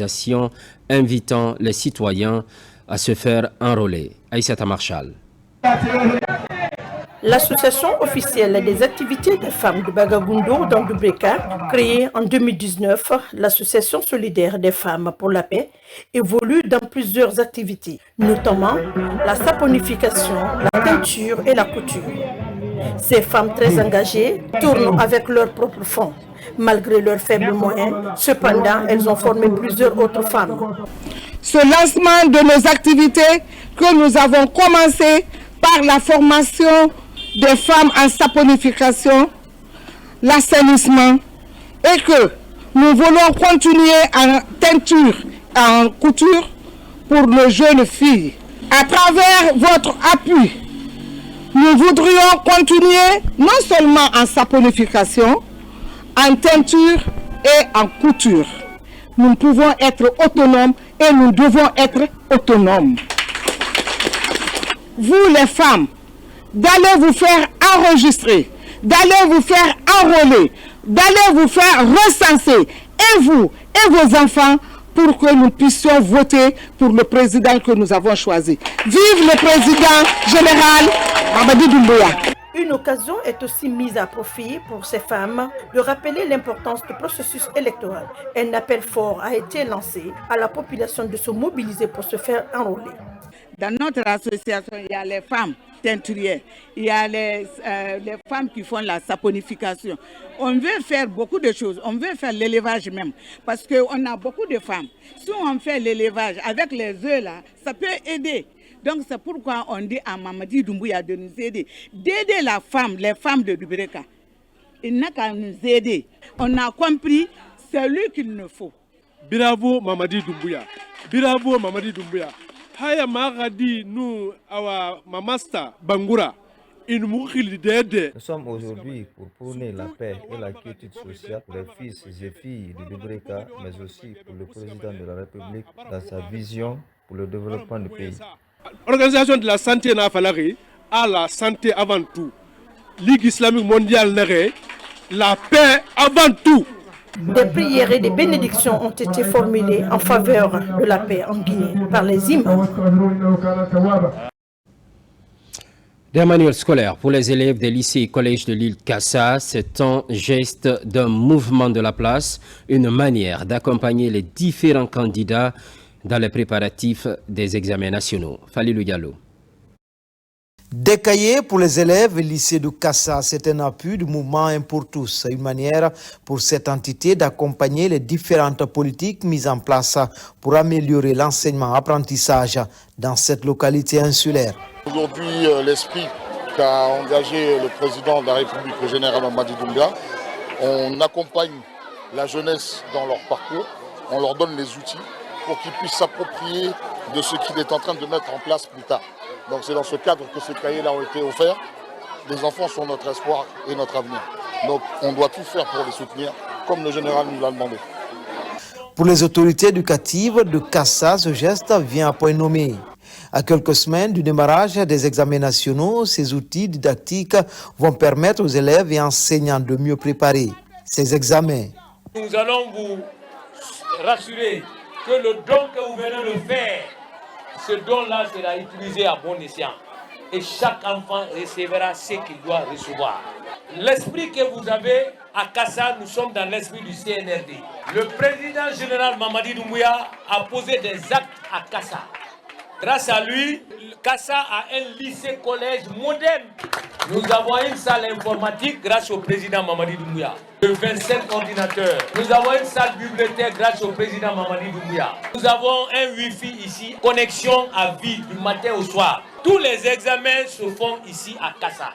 sensibilisation, invitant les citoyens à se faire enrôler. Aïssata Marshall. L'association officielle des activités des femmes de Bagabundo dans Dubreka, créée en 2019, l'association solidaire des femmes pour la paix, évolue dans plusieurs activités, notamment la saponification, la teinture et la couture. Ces femmes très engagées tournent avec leurs propres fonds. Malgré leurs faibles moyens, cependant, elles ont formé plusieurs autres femmes. Ce lancement de nos activités que nous avons commencé par la formation des femmes en saponification, l'assainissement, et que nous voulons continuer en teinture, en couture pour nos jeunes filles. À travers votre appui, nous voudrions continuer non seulement en saponification, en teinture et en couture. Nous pouvons être autonomes et nous devons être autonomes. Vous les femmes, d'aller vous faire enregistrer, d'aller vous faire enrôler, d'aller vous faire recenser, et vous et vos enfants, pour que nous puissions voter pour le président que nous avons choisi. Vive le président général Mamadi Doumbouya. Une occasion est aussi mise à profit pour ces femmes de rappeler l'importance du processus électoral. Un appel fort a été lancé à la population de se mobiliser pour se faire enrôler. Dans notre association, il y a les femmes teinturières, il y a les femmes qui font la saponification. On veut faire beaucoup de choses, on veut faire l'élevage même, parce qu'on a beaucoup de femmes. Si on fait l'élevage avec les œufs là, ça peut aider. Donc c'est pourquoi on dit à Mamadi Doumbouya de nous aider, d'aider les femmes de Dubreka. Il n'a qu'à nous aider. On a compris, c'est lui qu'il nous faut. Bravo Mamadi Doumbouya, bravo Mamadi Doumbouya. Haya magadi nous awa mamasta Bangura. Nous sommes aujourd'hui pour prôner la paix et la quiétude sociale pour les fils et filles de Dubreka, mais aussi pour le président de la République dans sa vision pour le développement du pays. Organisation de la santé n'a fallu à la santé avant tout. Ligue islamique mondiale n'aurait la paix avant tout. Des prières et des bénédictions ont été formulées en faveur de la paix en Guinée par les imams. Des manuels scolaires pour les élèves des lycées et collèges de l'île Kassa, c'est un geste d'un mouvement de la place, une manière d'accompagner les différents candidats dans les préparatifs des examens nationaux. Falilou Diallo. Des cahiers pour les élèves du lycée de Kassa, c'est un appui du mouvement Un pour tous, une manière pour cette entité d'accompagner les différentes politiques mises en place pour améliorer l'enseignement-apprentissage dans cette localité insulaire. Aujourd'hui, l'esprit qu'a engagé le président de la République, le général Mamadi Doumbouya, on accompagne la jeunesse dans leur parcours, on leur donne les outils pour qu'ils puissent s'approprier de ce qu'il est en train de mettre en place plus tard. Donc c'est dans ce cadre que ces cahiers-là ont été offerts. Les enfants sont notre espoir et notre avenir. Donc on doit tout faire pour les soutenir, comme le général nous l'a demandé. Pour les autorités éducatives de Kassa, ce geste vient à point nommé. À quelques semaines du démarrage des examens nationaux, ces outils didactiques vont permettre aux élèves et enseignants de mieux préparer ces examens. Nous allons vous rassurer que le don que vous venez de faire, ce don-là sera utilisé à bon escient. Et chaque enfant recevra ce qu'il doit recevoir. L'esprit que vous avez à Kassa, nous sommes dans l'esprit du CNRD. Le président général Mamadi Doumbouya a posé des actes à Kassa. Grâce à lui, Kassa a un lycée-collège moderne. Nous avons une salle informatique grâce au président Mamadi Doumbouya. De 25 ordinateurs. Nous avons une salle bibliothèque grâce au président Mamadi Doumbouya. Nous avons un Wi-Fi ici, connexion à vie du matin au soir. Tous les examens se font ici à Kassa,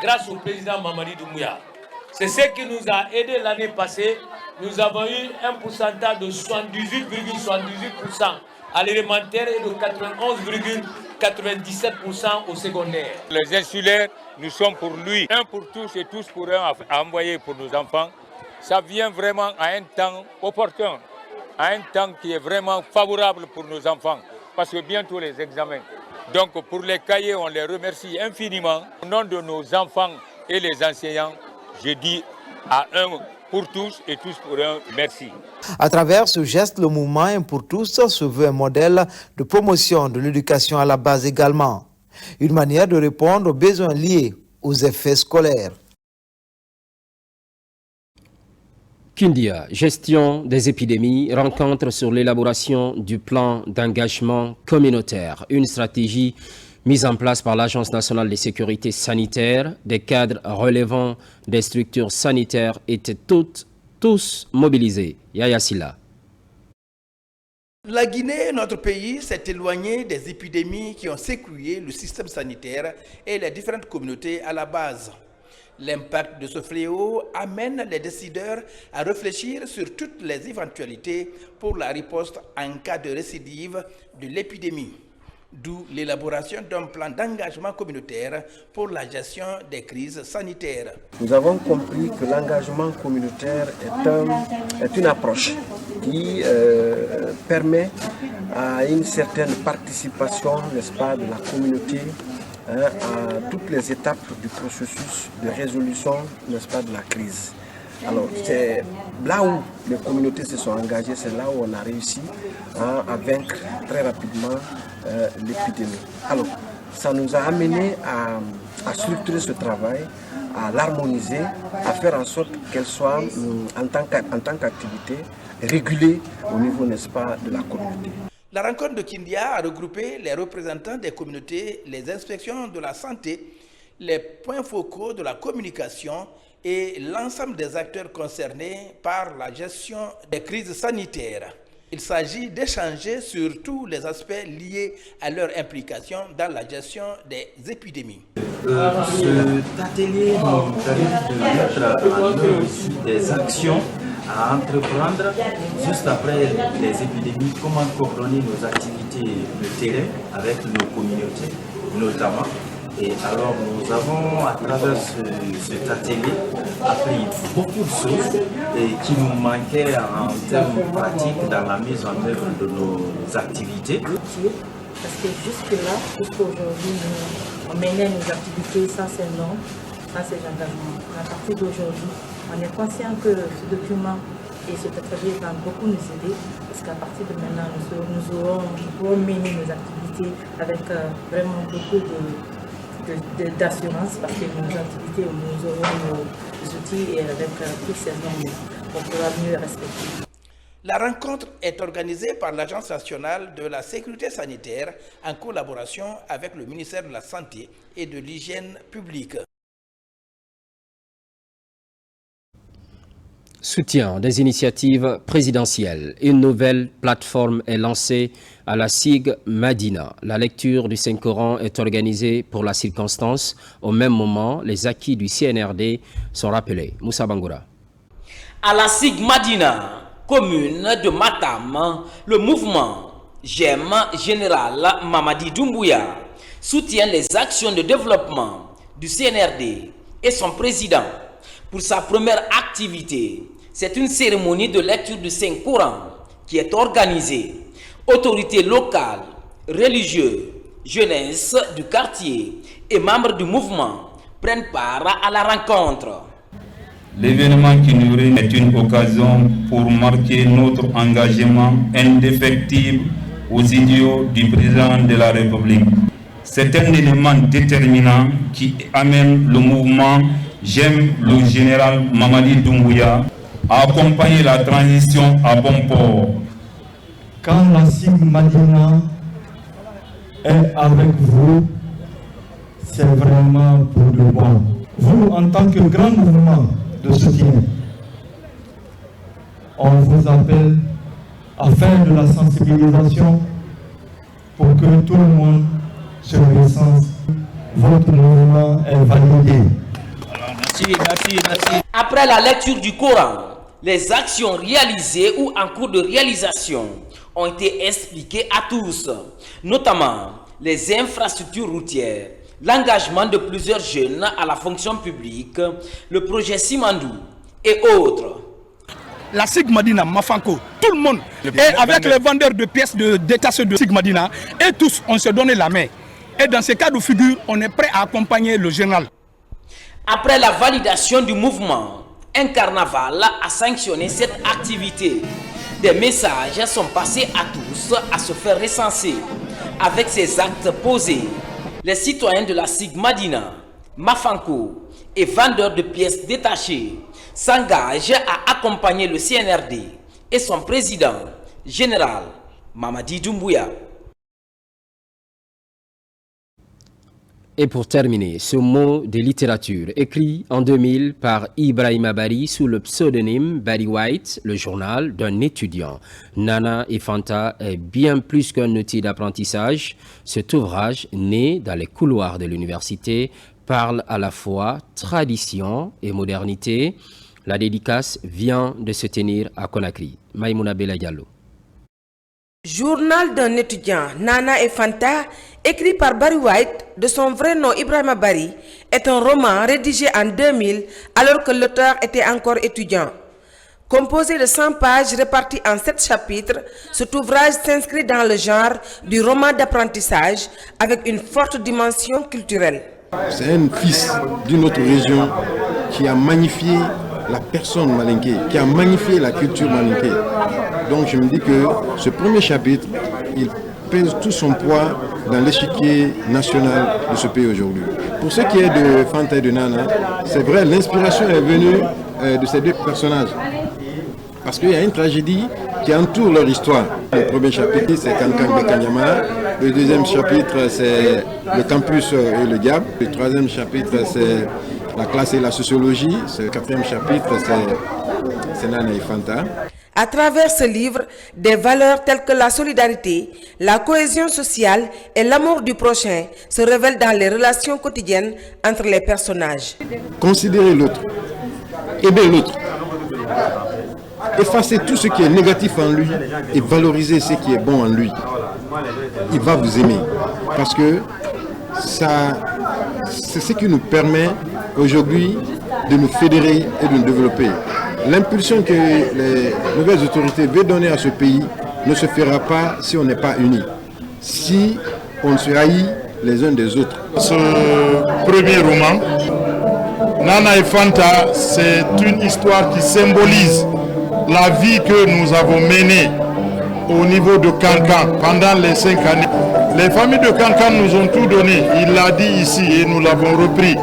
grâce au président Mamadi Doumbouya. C'est ce qui nous a aidé l'année passée. Nous avons eu un pourcentage de 78,78% à l'élémentaire et de 91,97% au secondaire. Les insulaires, nous sommes pour lui, un pour tous et tous pour un à envoyer pour nos enfants. Ça vient vraiment à un temps opportun, à un temps qui est vraiment favorable pour nos enfants, parce que bientôt les examens. Donc pour les cahiers, on les remercie infiniment. Au nom de nos enfants et les enseignants, je dis à un pour tous et tous pour un. Merci. À travers ce geste, le mouvement Un pour tous se veut un modèle de promotion de l'éducation à la base également. Une manière de répondre aux besoins liés aux effets scolaires. Kindia, gestion des épidémies, rencontre sur l'élaboration du plan d'engagement communautaire, une stratégie mise en place par l'Agence nationale de sécurité sanitaire. Des cadres relevant des structures sanitaires étaient tous mobilisés. Yaya Silla. La Guinée, notre pays, s'est éloigné des épidémies qui ont secoué le système sanitaire et les différentes communautés à la base. L'impact de ce fléau amène les décideurs à réfléchir sur toutes les éventualités pour la riposte en cas de récidive de l'épidémie. D'où l'élaboration d'un plan d'engagement communautaire pour la gestion des crises sanitaires. Nous avons compris que l'engagement communautaire est une approche qui permet à une certaine participation, n'est-ce pas, de la communauté à toutes les étapes du processus de résolution, n'est-ce pas, de la crise. Alors, c'est là où les communautés se sont engagées, c'est là où on a réussi à vaincre très rapidement l'épidémie. Alors, ça nous a amené à structurer ce travail, à l'harmoniser, à faire en sorte qu'elle soit, en tant qu'activité, régulée au niveau, n'est-ce pas, de la communauté. La rencontre de Kindia a regroupé les représentants des communautés, les inspections de la santé, les points focaux de la communication et l'ensemble des acteurs concernés par la gestion des crises sanitaires. Il s'agit d'échanger sur tous les aspects liés à leur implication dans la gestion des épidémies. Cet atelier nous permet de mettre en œuvre aussi des actions à entreprendre juste après les épidémies, comment coordonner nos activités de terrain avec nos communautés notamment. Et alors nous avons à travers cet atelier appris beaucoup de choses et qui nous manquaient en termes pratiques dans la mise en œuvre de nos activités. Parce que jusque-là, jusqu'aujourd'hui, on menait nos activités, ça c'est non, ça c'est l'engagement. À partir d'aujourd'hui, on est conscient que ce document et ce atelier va beaucoup nous aider parce qu'à partir de maintenant, nous pourrons mener nos activités avec vraiment beaucoup d'assurance parce que nos activités, nous aurons nos outils et avec tous ces normes, on pourra mieux respecter. La rencontre est organisée par l'Agence nationale de la sécurité sanitaire en collaboration avec le ministère de la Santé et de l'Hygiène publique. Soutien des initiatives présidentielles. Une nouvelle plateforme est lancée à la SIG Madina. La lecture du Saint-Coran est organisée pour la circonstance. Au même moment, les acquis du CNRD sont rappelés. Moussa Bangoura. À la SIG Madina, commune de Matam, le mouvement GEM général Mamadi Doumbouya soutient les actions de développement du CNRD et son président. Pour sa première activité, c'est une cérémonie de lecture du Saint-Coran qui est organisée. Autorités locales, religieux, jeunesse du quartier et membres du mouvement prennent part à la rencontre. L'événement qui nous réunit est une occasion pour marquer notre engagement indéfectible aux idéaux du président de la République. C'est un élément déterminant qui amène le mouvement GEM, le général Mamadi Doumbouya, à accompagner la transition à bon port. Quand la SIG Madina est avec vous, c'est vraiment pour le bon. Vous, en tant que grand mouvement de soutien, on vous appelle à faire de la sensibilisation pour que tout le monde se ressente. Votre mouvement est validé. Merci. Après la lecture du Coran, les actions réalisées ou en cours de réalisation ont été expliquées à tous, notamment les infrastructures routières, l'engagement de plusieurs jeunes à la fonction publique, le projet Simandou et autres. La SIG Madina, Mafanko, tout le monde, et avec les vendeurs de pièces détachées de SIG Madina, et tous, on se donne la main. Et dans ce cas de figure, on est prêt à accompagner le général. Après la validation du mouvement, Un carnaval a sanctionné cette activité. Des messages sont passés à tous à se faire recenser. Avec ces actes posés, les citoyens de la SIG Madina, Mafanko et vendeurs de pièces détachées s'engagent à accompagner le CNRD et son président, général Mamadi Doumbouya. Et pour terminer, ce mot de littérature, écrit en 2000 par Ibrahima Bari sous le pseudonyme Barry White, le journal d'un étudiant. Nana et Fanta est bien plus qu'un outil d'apprentissage. Cet ouvrage, né dans les couloirs de l'université, parle à la fois tradition et modernité. La dédicace vient de se tenir à Conakry. Maïmouna Bella Diallo. Journal d'un étudiant, Nana et Fanta, écrit par Barry White, de son vrai nom Ibrahima Bari, est un roman rédigé en 2000 alors que l'auteur était encore étudiant. Composé de 100 pages réparties en 7 chapitres, cet ouvrage s'inscrit dans le genre du roman d'apprentissage avec une forte dimension culturelle. C'est un fils d'une autre région qui a magnifié la personne malinké, qui a magnifié la culture malinké. Donc je me dis que ce premier chapitre, il pèse tout son poids dans l'échiquier national de ce pays aujourd'hui. Pour ce qui est de Fanta et de Nana, c'est vrai, l'inspiration est venue de ces deux personnages. Parce qu'il y a une tragédie qui entoure leur histoire. Le premier chapitre, c'est Kankan Bekanyama. Le deuxième chapitre, c'est le campus et le diable. Le troisième chapitre, c'est la classe et la sociologie. Le quatrième chapitre, c'est Nana et Fanta. À travers ce livre, des valeurs telles que la solidarité, la cohésion sociale et l'amour du prochain se révèlent dans les relations quotidiennes entre les personnages. Considérer l'autre, aimer l'autre, effacer tout ce qui est négatif en lui et valoriser ce qui est bon en lui. Il va vous aimer parce que c'est ce qui nous permet aujourd'hui de nous fédérer et de nous développer. L'impulsion que les nouvelles autorités veulent donner à ce pays ne se fera pas si on n'est pas unis, si on se haït les uns des autres. Ce premier roman, Nana et Fanta, c'est une histoire qui symbolise la vie que nous avons menée au niveau de Kankan pendant les 5 années. Les familles de Kankan nous ont tout donné, il l'a dit ici et nous l'avons repris.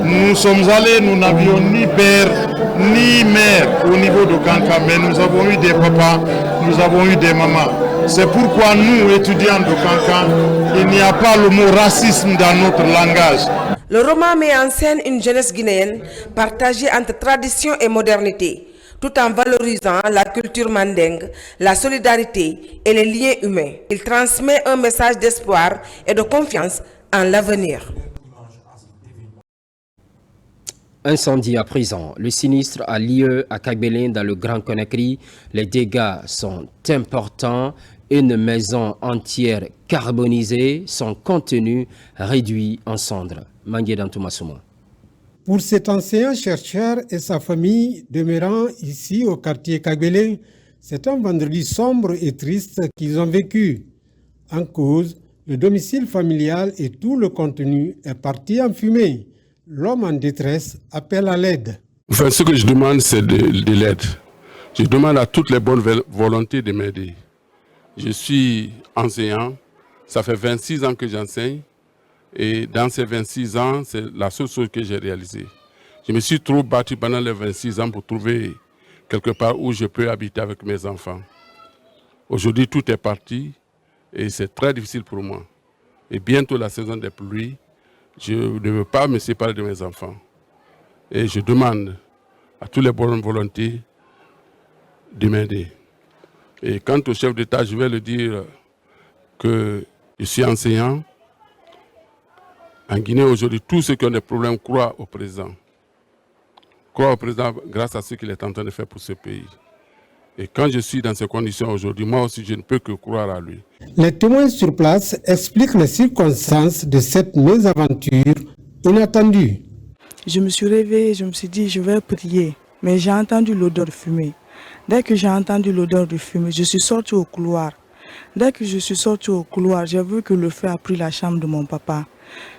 Nous sommes allés, nous n'avions ni père ni mère au niveau de Kankan, mais nous avons eu des papas, nous avons eu des mamans. C'est pourquoi nous, étudiants de Kankan, il n'y a pas le mot racisme dans notre langage. Le roman met en scène une jeunesse guinéenne partagée entre tradition et modernité, tout en valorisant la culture mandingue, la solidarité et les liens humains. Il transmet un message d'espoir et de confiance en l'avenir. Incendie à présent. Le sinistre a lieu à Kagbélin dans le Grand Conakry. Les dégâts sont importants. Une maison entière carbonisée, son contenu réduit en cendres. Mangué Dantouma-Souma. Pour cet enseignant-chercheur et sa famille demeurant ici au quartier Kagbélin, c'est un vendredi sombre et triste qu'ils ont vécu. En cause, le domicile familial et tout le contenu est parti en fumée. L'homme en détresse appelle à l'aide. Enfin, ce que je demande, c'est de l'aide. Je demande à toutes les bonnes volontés de m'aider. Je suis enseignant, ça fait 26 ans que j'enseigne. Et dans ces 26 ans, c'est la seule chose que j'ai réalisée. Je me suis trop battu pendant les 26 ans pour trouver quelque part où je peux habiter avec mes enfants. Aujourd'hui, tout est parti et c'est très difficile pour moi. Et bientôt la saison des pluies, je ne veux pas me séparer de mes enfants. Et je demande à tous les bonnes volontés de m'aider. Et quant au chef d'État, je vais le dire que je suis enseignant. En Guinée aujourd'hui, tous ceux qui ont des problèmes croient au président. Croient au président grâce à ce qu'il est en train de faire pour ce pays. Et quand je suis dans ces conditions aujourd'hui, moi aussi je ne peux que croire à lui. Les témoins sur place expliquent les circonstances de cette mésaventure inattendue. Je me suis réveillée, je me suis dit je vais prier, mais j'ai entendu l'odeur de fumée. Dès que j'ai entendu l'odeur de fumée, je suis sortie au couloir. Dès que je suis sortie au couloir, j'ai vu que le feu a pris la chambre de mon papa.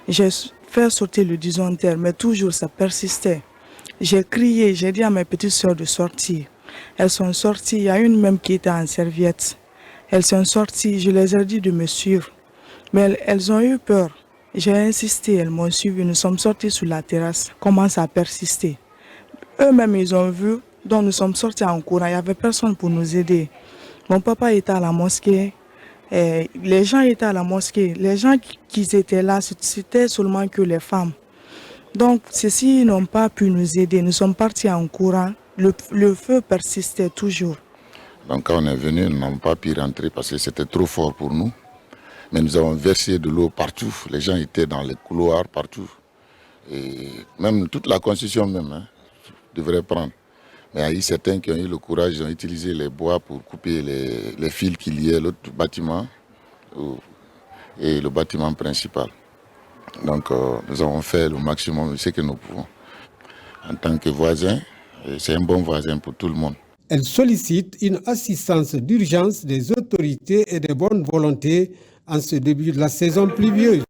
J'ai fait sauter le disjoncteur, mais toujours ça persistait. J'ai crié, j'ai dit à mes petites soeurs de sortir. Elles sont sorties, il y a une même qui était en serviette. Elles sont sorties, je les ai dit de me suivre. Mais elles ont eu peur. J'ai insisté, elles m'ont suivi. Nous sommes sortis sur la terrasse. Commence à persister. Eux-mêmes, ils ont vu. Donc nous sommes sortis en courant. Il n'y avait personne pour nous aider. Mon papa était à la mosquée. Et les gens étaient à la mosquée. Les gens qui étaient là, c'était seulement que les femmes. Donc ceux-ci n'ont pas pu nous aider. Nous sommes partis en courant. Le feu persistait toujours. Donc quand on est venu, nous n'avons pas pu rentrer parce que c'était trop fort pour nous. Mais nous avons versé de l'eau partout. Les gens étaient dans les couloirs partout. Et même toute la construction même, devrait prendre. Mais il y a eu certains qui ont eu le courage, ils ont utilisé les bois pour couper les fils qui liaient l'autre bâtiment et le bâtiment principal. Donc nous avons fait le maximum de ce que nous pouvons. En tant que voisin, c'est un bon voisin pour tout le monde. Elle sollicite une assistance d'urgence des autorités et de bonne volonté en ce début de la saison pluvieuse.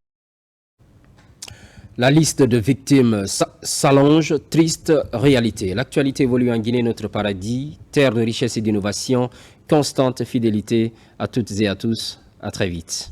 La liste de victimes s'allonge, triste réalité. L'actualité évolue en Guinée, notre paradis, terre de richesse et d'innovation, constante fidélité à toutes et à tous. À très vite.